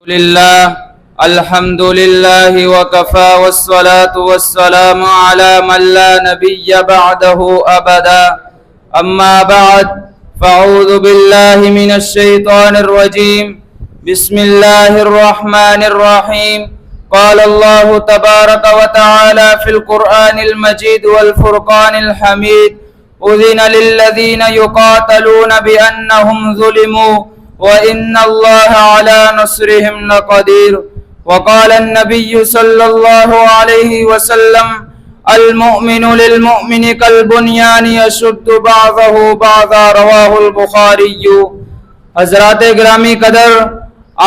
لله الحمد لله وكفى والصلاة والسلام على من لا نبي بعده أبدا أما بعد فأعوذ بالله من الشيطان الرجيم بسم الله الرحمن الرحيم قال الله تبارك وتعالى في القرآن المجيد والفرقان الحميد أذن للذين يقاتلون بأنهم ظلموا وإن الله على نصرهم لقدير وقال النبي صلى الله عليه وسلم المؤمن للمؤمن كالبنيان يشد بعضه بعضا رواه البخاری۔ حضرات گرامی قدر،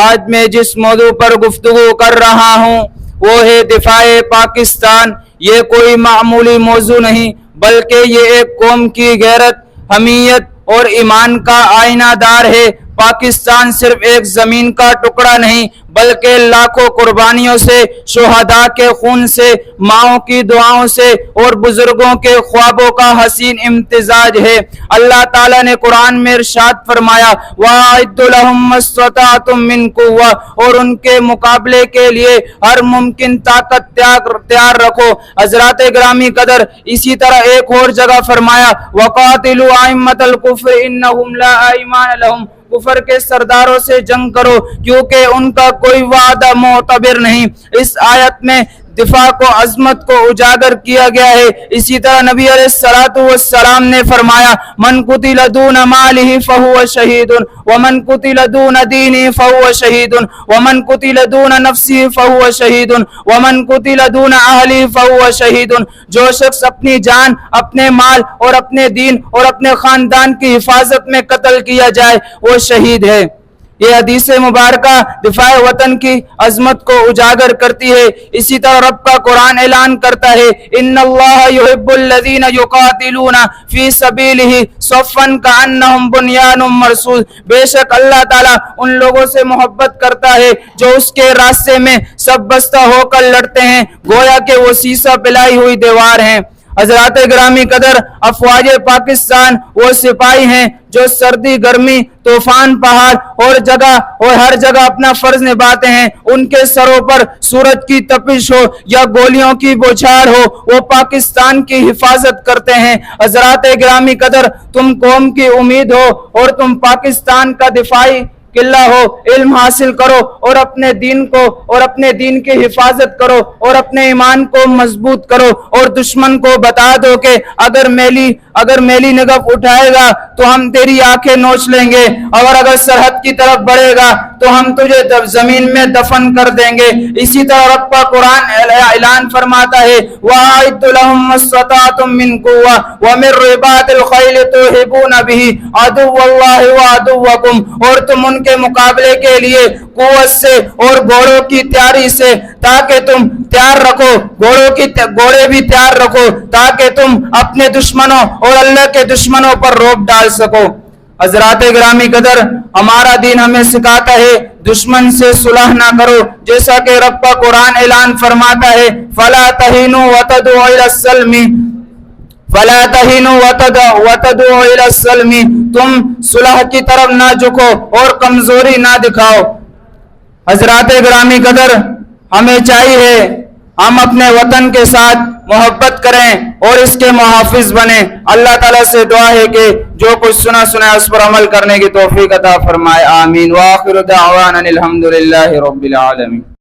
آج میں جس موضوع پر گفتگو کر رہا ہوں وہ ہے دفاع پاکستان۔ یہ کوئی معمولی موضوع نہیں بلکہ یہ ایک قوم کی غیرت، حمیت اور ایمان کا آئینہ دار ہے۔ پاکستان صرف ایک زمین کا ٹکڑا نہیں بلکہ لاکھوں قربانیوں سے، شہداء کے خون سے، ماؤں کی دعاؤں سے اور بزرگوں کے خوابوں کا حسین امتزاج ہے۔ اللہ تعالیٰ نے قرآن میں ارشاد فرمایا وَأَعِدُّوا لَهُم مَّا اسْتَطَعْتُم مِّن قُوَّةٍ، اور ان کے مقابلے کے لیے ہر ممکن طاقت تیار رکھو۔ حضرات گرامی قدر، اسی طرح ایک اور جگہ فرمایا وَقَاتِلُوا أَئِمَّةَ الْكُفْرِ إِنَّهُمْ لَا أَيْمَانَ لَهُمْ، کفر کے سرداروں سے جنگ کرو کیونکہ ان کا کوئی وعدہ معتبر نہیں۔ اس آیت میں دفاع کو، عظمت کو اجاگر کیا گیا ہے۔ اسی طرح نبی علیہ السلام نے فرمایا من قتل دون مالہ فہو شہید ومن قتل دون دینہ فہو شہید ومن قتل دون نفسہ فہو شہید ومن قتل دون اہلہ فہو شہید۔ جو شخص اپنی جان، اپنے مال اور اپنے دین اور اپنے خاندان کی حفاظت میں قتل کیا جائے وہ شہید ہے۔ یہ حدیث مبارکہ دفاع وطن کی عظمت کو اجاگر کرتی ہے۔ اسی طرح رب کا قرآن اعلان کرتا ہے ان اللہ یحب الذین یقاتلون فی سبیلہ صفا کأنہم بنیان مرصوص، بے شک اللہ تعالیٰ ان لوگوں سے محبت کرتا ہے جو اس کے راستے میں سب بستہ ہو کر لڑتے ہیں گویا کہ وہ سیسہ پلائی ہوئی دیوار ہیں۔ حضرات گرامی قدر، افواج پاکستان وہ سپاہی ہیں جو سردی، گرمی، طوفان، پہاڑ اور ہر جگہ اپنا فرض نبھاتے ہیں۔ ان کے سروں پر سورج کی تپش ہو یا گولیوں کی بوچھار ہو وہ پاکستان کی حفاظت کرتے ہیں۔ حضرات گرامی قدر، تم قوم کی امید ہو اور تم پاکستان کا دفاعی قلعہ ہو، علم حاصل کرو اور اپنے دین کو اور اپنے دین کی حفاظت کرو اور اپنے ایمان کو مضبوط کرو اور دشمن کو بتا دو کہ اگر میلی نگف اٹھائے گا تو ہم تیری آنکھیں نوچ لیں گے اور اگر سرحد کی طرف بڑھے گا تو ہم تجھے زمین میں دفن کر دیں گے۔ اسی طرح رب کا قرآن اعلان فرماتا ہے وَأَعِدُّوا لَهُم مَّا اسْتَطَعْتُم مِّن قُوَّةٍ وَمِن رِّبَاطِ الْخَيْلِ تُرْهِبُونَ بِهِ عَدُوَّ اللَّهِ وَعَدُوَّكُمْ، اور تم ان کے مقابلے کے لیے قوت سے اور گھوڑوں کی تیاری سے تاکہ تم تیار رکھو، گھوڑے بھی تیار رکھو تاکہ تم اپنے دشمنوں اور اللہ کے دشمنوں پر روب ڈال سکو۔ حضرات گرامی قدر، ہمارا دین ہمیں سکھاتا ہے دشمن سے صلح نہ کرو، جیسا کہ رب کا قرآن اعلان فرماتا ہے فَلَا تَهِنُوا وَتَدْعُوا إِلَى السَّلْمِ، تم صلح کی طرف نہ جھکو اور کمزوری نہ دکھاؤ۔ حضرات گرامی قدر، ہمیں چاہیے ہم اپنے وطن کے ساتھ محبت کریں اور اس کے محافظ بنیں۔ اللہ تعالیٰ سے دعا ہے کہ جو کچھ سنا اس پر عمل کرنے کی توفیق عطا فرمائے، آمین۔ وآخر دعوانا الحمدللہ رب العالمین۔